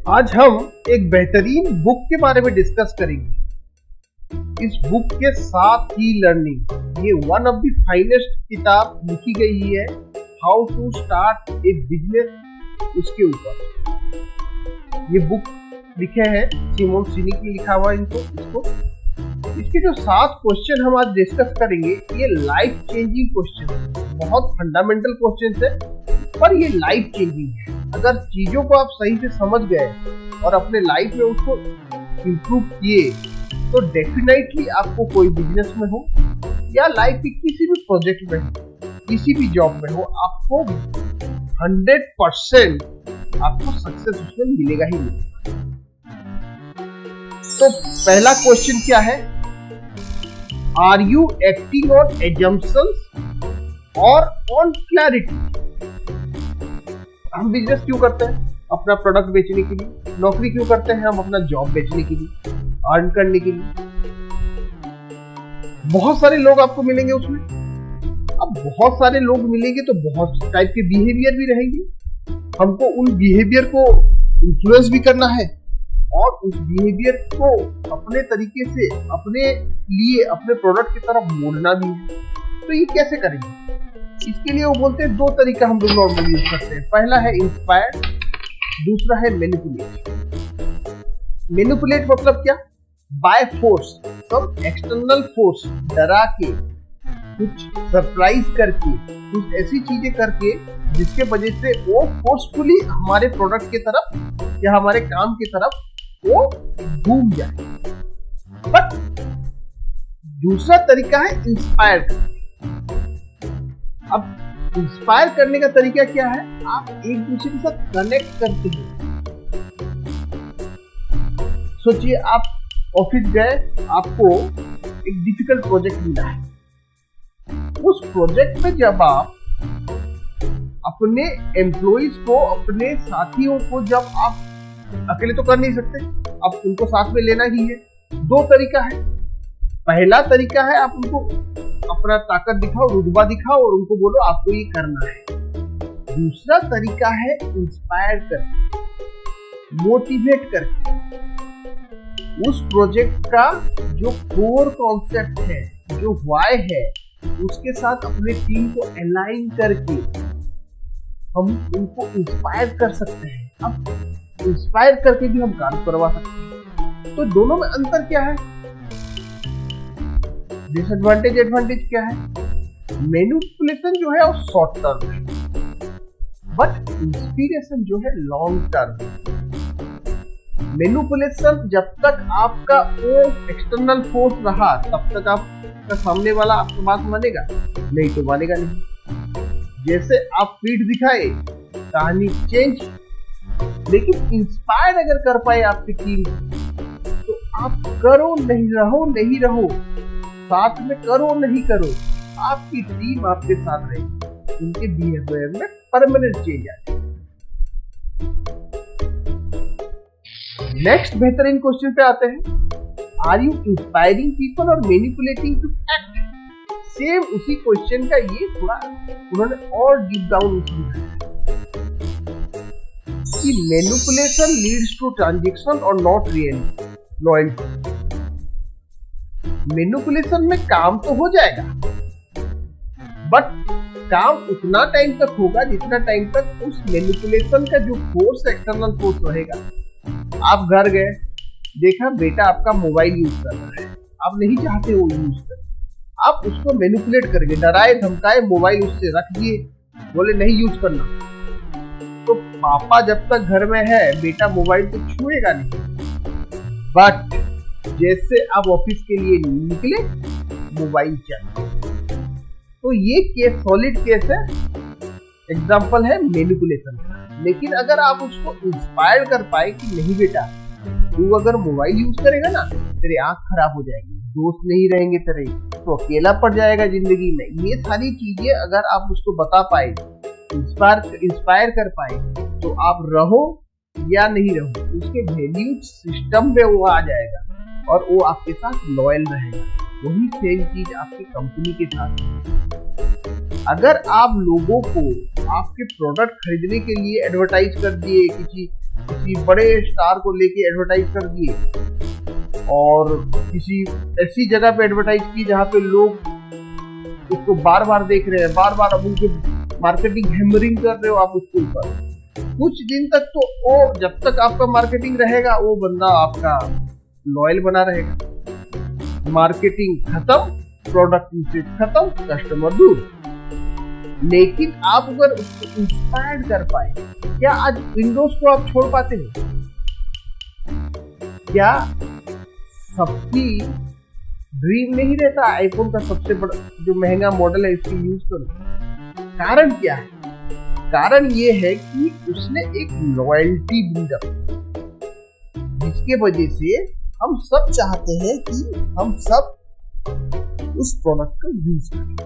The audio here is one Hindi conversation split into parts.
आज हम एक बेहतरीन बुक के बारे में डिस्कस करेंगे। इस बुक के साथ ही लर्निंग, ये वन ऑफ द फाइनेस्ट किताब लिखी गई है, how to start a business, उसके ऊपर ये बुक लिखे हैं सिमोन सिनेक ने लिखा हुआ इसको। इसके जो 7 क्वेश्चन हम आज डिस्कस करेंगे, ये लाइफ चेंजिंग क्वेश्चन है, बहुत फंडामेंटल क्वेश्चन है, पर ये लाइफ चेंजिंग है। अगर चीजों को आप सही से समझ गए और अपने लाइफ में उसको इम्प्रूव किए, तो डेफिनेटली आपको कोई बिजनेस में हो या लाइफ के किसी भी प्रोजेक्ट में हो, किसी भी जॉब में हो, आपको 100% आपको सक्सेस उसमें मिलेगा ही मिलेगा। तो पहला क्वेश्चन क्या है? Are you acting on assumptions और ऑन क्लैरिटी? हम बिजनेस क्यों करते हैं? अपना प्रोडक्ट बेचने के लिए। नौकरी क्यों करते हैं? हम अपना जॉब बेचने के लिए, अर्न करने के लिए। बहुत सारे लोग आपको मिलेंगे उसमें। अब बहुत सारे लोग मिलेंगे तो बहुत टाइप के बिहेवियर भी रहेंगे। हमको उन बिहेवियर को इन्फ्लुएंस भी करना है और उस बिहेवियर को अपने तरीके से अपने लिए, अपने प्रोडक्ट की तरफ मोड़ना भी है। तो ये कैसे करेंगे? इसके लिए वो बोलते हैं 2 तरीका हम लोग नॉर्मली यूज करते हैं। पहला है इंस्पायर, दूसरा है मैनिपुलेट। मैनिपुलेट मतलब क्या? By force, some external force, डरा के, कुछ सरप्राइज करके, कुछ ऐसी चीजें करके जिसके वजह से वो फोर्सफुली हमारे प्रोडक्ट की तरफ या हमारे काम की तरफ वो घूम जाए। बट दूसरा तरीका है इंस्पायर। अब इंस्पायर करने का तरीका क्या है? आप एक दूसरे के साथ कनेक्ट करते हैं। सोचिए, आप ऑफिस गए, आपको एक डिफिकल्ट प्रोजेक्ट मिला है। उस प्रोजेक्ट में जब आप अपने एम्प्लॉइज को, अपने साथियों को, जब आप अकेले तो कर नहीं सकते, आप उनको साथ में लेना ही है। 2 तरीका है। पहला तरीका है आप उनको अपना ताकत दिखाओ, रुतबा दिखाओ और उनको बोलो आपको ये करना है। दूसरा तरीका है इंस्पायर करके, मोटिवेट करके। उस प्रोजेक्ट का जो कोर कॉन्सेप्ट है, जो व्हाई है, उसके साथ अपने टीम को अलाइन करके हम उनको इंस्पायर कर सकते हैं। अब इंस्पायर करके भी हम काम करवा सकते हैं। तो दोनों में अंतर क्या है? डिसएडवांटेज, एडवांटेज क्या है? मैनिपुलेशन जो है वो शॉर्ट टर्म है, बट इंस्पिरेशन जो है लॉन्ग टर्म है। मैनिपुलेशन जब तक आपका वो एक्सटर्नल फोर्स रहा, तब तक आपका सामने वाला आपकी बात मानेगा, नहीं तो मानेगा नहीं। जैसे आप पीठ दिखाए, कहानी चेंज। लेकिन इंस्पायर अगर कर पाए आपकी टीम, तो आप करो नहीं रहो, नहीं रहो, साथ में करो नहीं करो, आपकी टीम आपके साथ रहेगी। उनके बिहेवियर में परमानेंट चेंज आएगा। नेक्स्ट बेहतरीन क्वेश्चन पे आते हैं। आर यू इंस्पायरिंग पीपल और मैनिपुलेटिंग टू एक्ट? सेम उसी क्वेश्चन का ये थोड़ा उन्होंने और डीप डाउन किया कि मैनिपुलेशन लीड्स टू ट्रांजैक्शन और नॉट लॉयल्टी। मैनिपुलेशन में काम तो हो जाएगा, बट काम उतना टाइम तक होगा जितना टाइम तक उस मैनिपुलेशन का जो फोर्स, एक्सटर्नल फोर्स रहेगा। आप घर गए, देखा बेटा आपका मोबाइल यूज कर रहा है, आप नहीं चाहते वो यूज कर, आप उसको मैनिपुलेट करके, डराए धमकाए, मोबाइल उससे रख दिए, बोले नहीं यूज करना। तो पापा जब तक घर में है, बेटा मोबाइल तो छुएगा नहीं। बट जैसे आप ऑफिस के लिए निकले, मोबाइल चाहिए। तो ये केस सॉलिड केस है, एग्जांपल है मैनिपुलेशन का। लेकिन अगर आप उसको इंस्पायर कर पाए कि नहीं बेटा, तू अगर मोबाइल यूज करेगा ना, तेरी आंख खराब हो जाएगी, दोस्त नहीं रहेंगे तेरे, तो अकेला पड़ जाएगा जिंदगी में। ये सारी चीजें अगर आप उसको बता पाए, इंस्पायर कर पाए, तो आप रहो या नहीं रहो, उसके वैल्यू सिस्टम में वो आ जाएगा और वो आपके साथ लॉयल रहेगा। वही सेम चीज आपकी कंपनी के साथ। अगर आप लोगों को आपके प्रोडक्ट खरीदने के लिए एडवर्टाइज कर दिए, किसी बड़े स्टार को लेके एडवर्टाइज कर दिए और किसी ऐसी जगह पे एडवर्टाइज की जहाँ पे लोग उसको बार बार देख रहे हैं, बार बार अब उनके मार्केटिंग हैमरिंग कर रहे हो आप उसके ऊपर। कुछ दिन तक तो वो, जब तक आपका मार्केटिंग रहेगा वो बंदा आपका लॉयल बना रहेगा। मार्केटिंग खत्म, प्रोडक्ट यूसेज खत्म, कस्टमर दूर। लेकिन आप अगर उसको इंस्पायर कर पाए, क्या आज विंडोज को आप छोड़ पाते हो? क्या सबकी ड्रीम नहीं रहता आईफोन का सबसे बड़ा जो महंगा मॉडल है इसको यूज करो? कारण क्या है? कारण ये है कि उसने एक लॉयल्टी बिल्डअप, जिसके वजह से हम सब चाहते हैं कि हम सब उस प्रोडक्ट को यूज करें।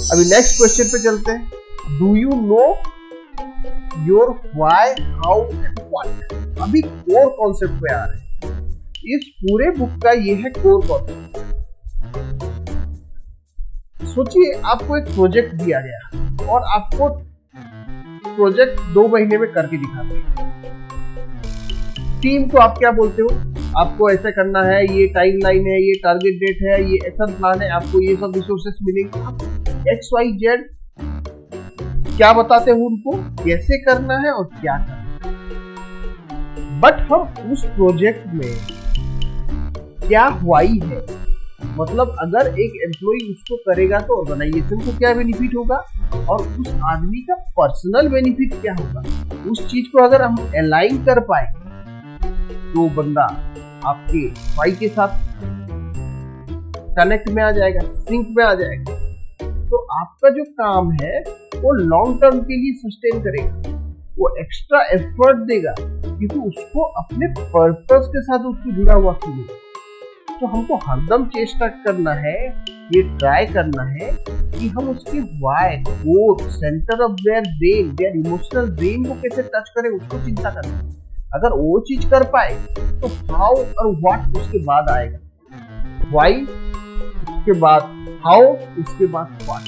अभी नेक्स्ट क्वेश्चन पे चलते हैं। Do you know your why, how and what? अभी कोर कॉन्सेप्ट पे आ रहे हैं। इस पूरे बुक का ये है कोर कॉन्सेप्ट। सोचिए आपको एक प्रोजेक्ट दिया गया और आपको प्रोजेक्ट 2 महीने में करके दिखाते हैं। टीम को आप क्या बोलते हो? आपको ऐसे करना है, ये टाइम लाइन है, ये टारगेट डेट है, ये एक्शन प्लान है, आपको ये सब रिसोर्सेस मिलेंगे। आप XYZ क्या बताते हो उनको, कैसे करना है और क्या करना है। बट हम उस प्रोजेक्ट में क्या व्हाई है, मतलब अगर एक एम्प्लॉय उसको करेगा तो ऑर्गेनाइजेशन को क्या बेनिफिट होगा और उस आदमी का पर्सनल बेनिफिट क्या होगा, उस चीज को अगर हम अलाइन कर पाए तो बंदा आपके व्हाई के साथ कनेक्ट में आ जाएगा, सिंक में आ जाएगा। तो आपका जो काम है वो लॉन्ग टर्म के लिए सस्टेन करेगा, वो एक्स्ट्रा एफर्ट देगा क्योंकि उसको अपने पर्पस के साथ उसको जुड़ा हुआ फील होगा। तो हमको हरदम चेष्टा करना है, ये ट्राई करना है कि हम उसके why, core, centre of their brain, their emotional brain को कैसे टच करें, उसको चिंता करना है। अगर वो चीज कर पाए तो हाउ और व्हाट उसके बाद आएगा। व्हाई उसके बाद हाउ, उसके बाद व्हाट।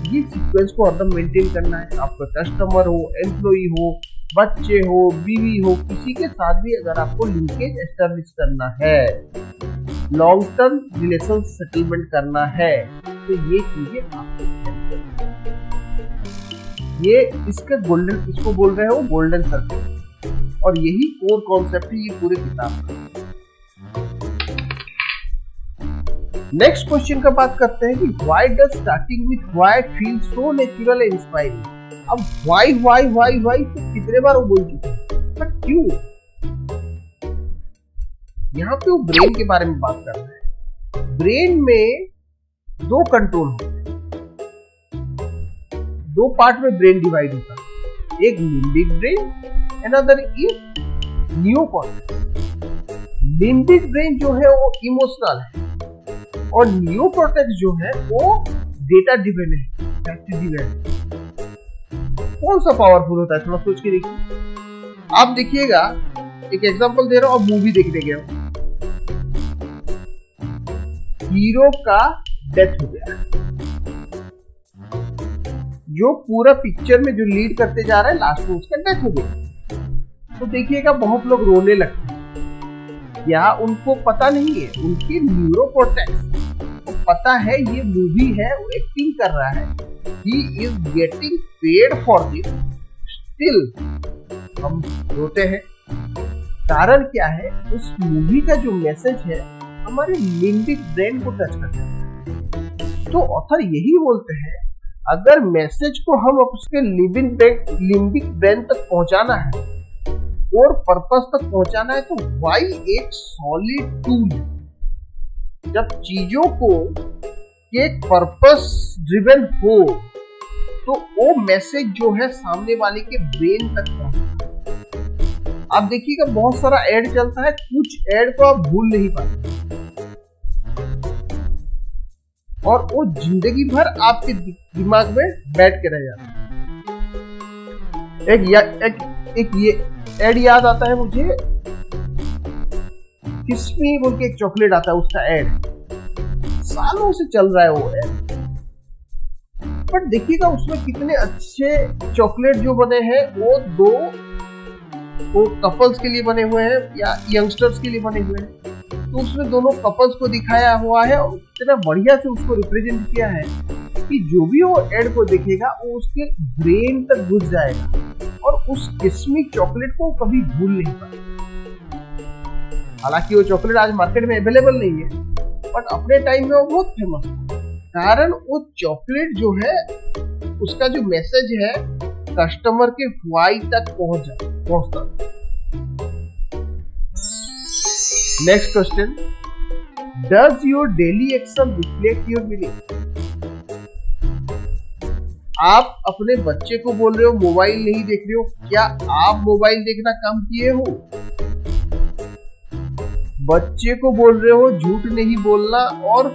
ये सीक्वेंस को हरदम मेंटेन करना है। आपका कस्टमर हो, एम्प्लॉई हो, बच्चे हो, बीवी हो, किसी के साथ भी अगर आपको लिंकेज एस्टैब्लिश करना है, लॉन्ग टर्म रिलेशन सेटलमेंट करना है, तो ये चीजें आपको हेल्प करेंगी। ये इसको बोल रहे हो गोल्डन सर्कल, और यही कोर कॉन्सेप्ट है ये पूरे किताब का। नेक्स्ट क्वेश्चन का बात करते हैं कि why does starting with why feel so natural and inspiring. अब व्हाई तो कितने बार वो बोल चुके हैं, पर क्यों? यहाँ पे वो ब्रेन के बारे में बात कर रहे हैं। ब्रेन में 2 कंट्रोल होते हैं, 2 पार्ट में ब्रेन डिवाइड होता है। एक limbic brain, another is neocortex. Limbic brain जो है वो इमोशनल है और नियोकॉर्टेक्स जो है वो डेटा ड्रिवन है, फैक्ट ड्रिवन है। कौन सा पावरफुल होता है, थोड़ा सोच के देखिए। आप देखिएगा, एक एग्जांपल दे रहा हूं, आप मूवी देखने गए हो, हीरो का डेथ हो गया, जो पूरा पिक्चर में जो लीड करते जा रहा है लास्ट में उसका डेथ हो गया। तो देखिएगा बहुत लोग रोने लगते हैं। क्या उनको पता नहीं है, उनके न्यूरोकॉर्टेक्स को पता है ये मूवी है, वो एक्टिंग कर रहा है, he is getting paid for this, still हम रोते हैं। कारण क्या है? उस मूवी का जो मैसेज है हमारे लिम्बिक ब्रेन को टच करता है। तो ऑथर यही बोलते हैं, अगर मैसेज को हम उसके लिम्बिक ब्रेन तक पहुंचाना है और पर्पस तक पहुंचाना है, तो व्हाई एक सॉलिड टूल है। जब चीजों को एक पर्पस ड्रिवन हो तो वो मैसेज जो है सामने वाले के ब्रेन तक पहुंचता है। आप देखिएगा बहुत सारा एड चलता है, कुछ एड को आप भूल नहीं पाते और वो जिंदगी भर आपके दिमाग में बैठ के रह जाता है। एक ये एड याद आता है मुझे, किस्मी बोल के एक चॉकलेट आता है, उसका एड सालों से चल रहा है वो एड। बट देखिएगा उसमें कितने अच्छे चॉकलेट जो बने हैं वो कपल्स के लिए बने हुए हैं या यंगस्टर्स के लिए बने हुए हैं। तो उसमें दोनों कपल्स को दिखाया हुआ है और इतना बढ़िया से उसको रिप्रेजेंट किया है कि जो भी वो एड को देखेगा वो उसके ब्रेन तक घुस जाएगा और उस किस्मी चॉकलेट को कभी भूल नहीं पाएगा। हालांकि वो चॉकलेट आज मार्केट में अवेलेबल नहीं है, बट अपने टाइम में वो बहुत फेमस था, कारण वो चॉकलेट जो है उसका जो मैसेज है कस्टमर के व्हाई तक पहुंचता। Next question, does your daily action reflect your belief? आप अपने बच्चे को बोल रहे हो मोबाइल नहीं देख रहे हो, क्या आप मोबाइल देखना कम किए हो? बच्चे को बोल रहे हो झूठ नहीं बोलना, और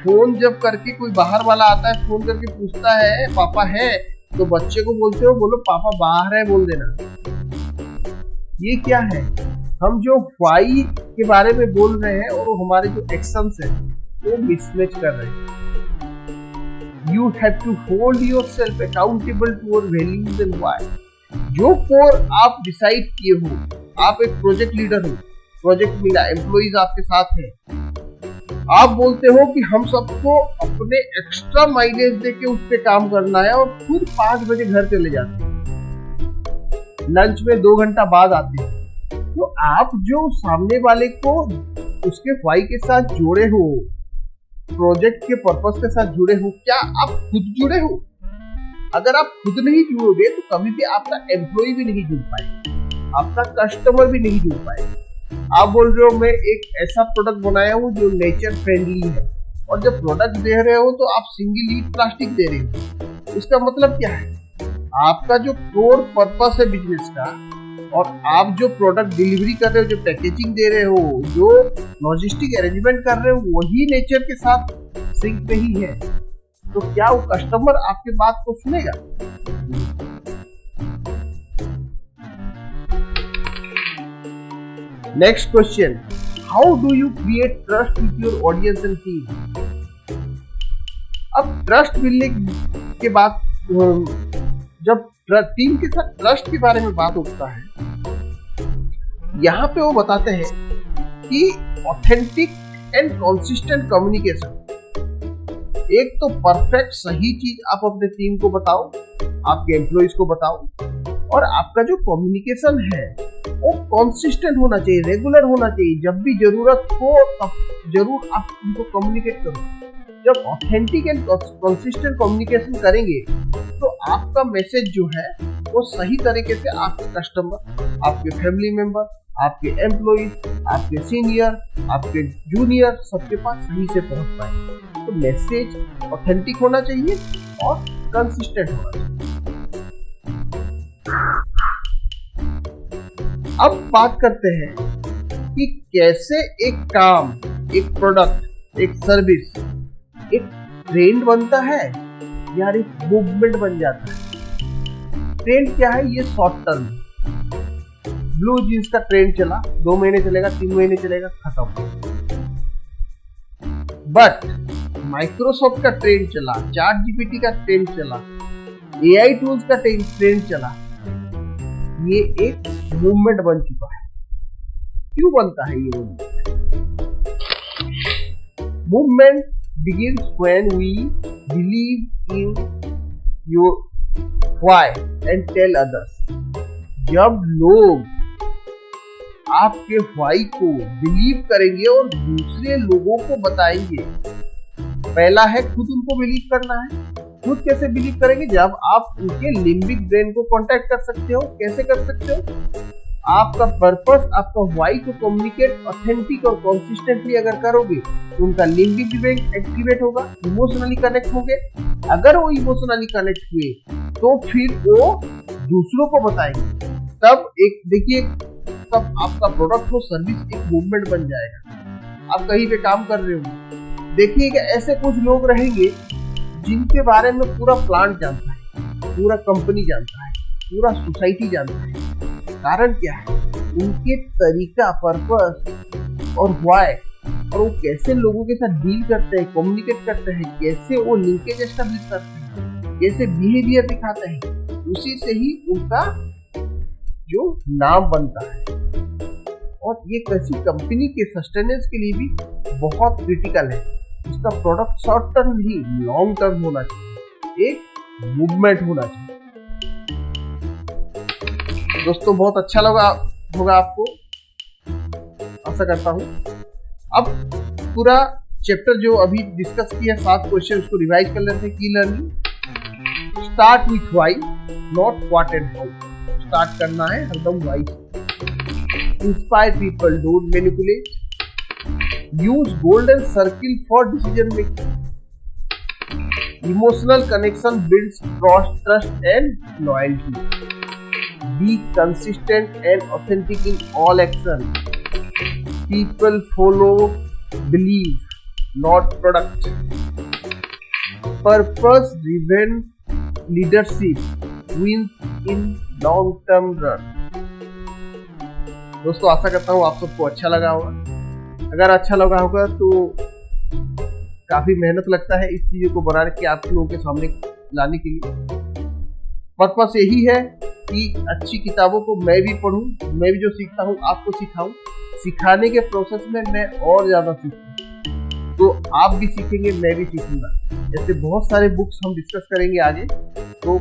फोन जब करके कोई बाहर वाला आता है फोन करके पूछता है पापा है, तो बच्चे को बोलते हो बोलो पापा बाहर है बोल देना। ये क्या है? हम जो व्हाई के बारे में बोल रहे हैं और हमारे जो एक्शंस हैं वो मिसमैच कर रहे हैं। You have to hold yourself accountable to your values and why. जो कोर आप डिसाइड किए हो, आप एक प्रोजेक्ट लीडर हो, प्रोजेक्ट मिला, एम्प्लॉइज आपके साथ हैं, आप बोलते हो कि हम सबको अपने एक्स्ट्रा माइलेज देके उस पे काम करना है और खुद 5 बजे घर चले जाते हैं, लंच में 2 घंटा बाद आते हैं। तो आप जो सामने वाले को उसके व्हाई के साथ जोड़े हो, प्रोजेक्ट के पर्पस के साथ जुड़े हो, क्या आप खुद जुड़े हो? अगर आप खुद नहीं जुड़ोगे तो कभी भी आपका एम्प्लॉय भी नहीं जुड़ पाएगा, आपका कस्टमर भी नहीं जुड़ पाएगा। आप बोल रहे हो मैं एक ऐसा प्रोडक्ट बनाया हूँ जो नेचर फ्रेंडली है, और जब प्रोडक्ट दे रहे हो तो आप सिंगल यूज प्लास्टिक दे रहे हो। इसका मतलब क्या है? आपका जो कोर पर्पस है बिजनेस का, और आप जो प्रोडक्ट डिलीवरी कर रहे हो, जो पैकेजिंग दे रहे हो, जो लॉजिस्टिक अरेंजमेंट कर रहे हो, वही नेचर के साथ सिंक में ही है। तो क्या वो कस्टमर आपके बात को सुनेगा? Next question, how do you create trust with your audience and team? अब ट्रस्ट मिलने के बाद जब टीम के साथ ट्रस्ट के बारे में बात उठता है, यहाँ पे वो बताते हैं कि ऑथेंटिक एंड कंसिस्टेंट कम्युनिकेशन। एक तो परफेक्ट सही चीज आप अपने टीम को बताओ, आपके एम्प्लॉइज को बताओ, और आपका जो कम्युनिकेशन है वो कंसिस्टेंट होना चाहिए, रेगुलर होना चाहिए। जब भी जरूरत हो तब जरूर आप उनको कम्युनिकेट करो। जब ऑथेंटिक एंड कंसिस्टेंट कम्युनिकेशन करेंगे तो आपका मैसेज जो है वो सही तरीके से आपके कस्टमर, आपके फैमिली मेंबर, आपके एम्प्लॉइज, आपके सीनियर, आपके जूनियर सबके पास सही से पहुंच पाए। तो मैसेज ऑथेंटिक होना चाहिए और कंसिस्टेंट होना चाहिए। अब बात करते हैं कि कैसे एक काम, एक प्रोडक्ट, एक सर्विस एक ट्रेंड बनता है या एक मूवमेंट बन जाता है। ट्रेंड क्या है? ये शॉर्ट टर्म। ब्लू जींस का ट्रेंड चला, 2 महीने चलेगा, 3 महीने चलेगा, खत्म। बट माइक्रोसॉफ्ट का ट्रेंड चला, चैट जीपीटी का ट्रेंड चला, एआई टूल्स का ट्रेंड चला, ये एक मूवमेंट बन चुका है। क्यों बनता है ये movement? begins when we believe in your why and tell others. जब लोग आपके why को बिलीव करेंगे और दूसरे लोगों को बताएंगे। पहला है खुद उनको बिलीव करना है। खुद कैसे बिलीव करेंगे? जब आप उनके लिम्बिक ब्रेन को कांटेक्ट कर सकते हो। कैसे कर सकते हो? आपका पर्पस, आपका व्हाई को कम्युनिकेट ऑथेंटिक और कंसिस्टेंटली अगर करोगे तो उनका लिम्बिक ब्रेन एक्टिवेट होगा, इमोशनली कनेक्ट होंगे। अगर वो इमोशनली कनेक्ट हुए तो फिर वो दूसरों को बताएंगे। तब एक देखिए, तब आपका प्रोडक्ट हो, सर्विस एक मूवमेंट बन जाएगा। आप कहीं पे काम कर रहे हो, देखिएगा ऐसे कुछ लोग रहेंगे जिनके बारे में पूरा प्लांट जानता है, पूरा कंपनी जानता है, पूरा सोसाइटी जानता है। कारण क्या है? उनके तरीका, पर्पस और व्हाई, और वो कैसे लोगों के साथ डील करते हैं, कम्युनिकेट करते हैं, कैसे वो लिंकेज एस्टेब्लिश करते हैं, जैसे बिहेवियर दिखाते हैं उसी से ही उनका जो नाम बनता है। और ये किसी कंपनी के सस्टेनेंस के लिए भी बहुत क्रिटिकल है। उसका प्रोडक्ट शॉर्ट टर्म नहीं लॉन्ग टर्म होना चाहिए, एक मूवमेंट होना चाहिए। दोस्तों बहुत अच्छा लगा होगा आपको, आशा करता हूं। अब पूरा चैप्टर जो अभी डिस्कस किया 7 क्वेश्चन उसको रिवाइज कर लेते हैं। की learning start with why not what and how. Start करना है हरदम व्हाई से। Inspire people, don't manipulate. Use golden circle for decision making. Emotional connection builds trust and loyalty. Be consistent and authentic in all action. People follow belief, not product. Purpose-driven leadership wins in long-term run. दोस्तों आशा करता हूँ आप सबको अच्छा लगा होगा। अगर अच्छा लगा होगा तो काफी मेहनत लगता है इस चीजों को बनाने के, आप लोगों के सामने लाने के लिए। पर्पस यही है कि अच्छी किताबों को मैं भी पढूं, मैं भी जो सीखता हूं आपको सिखाऊं, सिखाने के प्रोसेस में मैं और ज्यादा सीखूं, तो आप भी सीखेंगे, मैं भी सीखूंगा। ऐसे बहुत सारे बुक्स हम डिस्कस करेंगे आगे। तो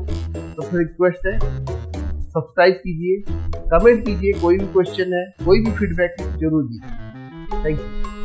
फिर रिक्वेस्ट है सब्सक्राइब कीजिए, कमेंट कीजिए, कोई भी क्वेश्चन है, कोई भी फीडबैक है जरूर दीजिए। Thank you.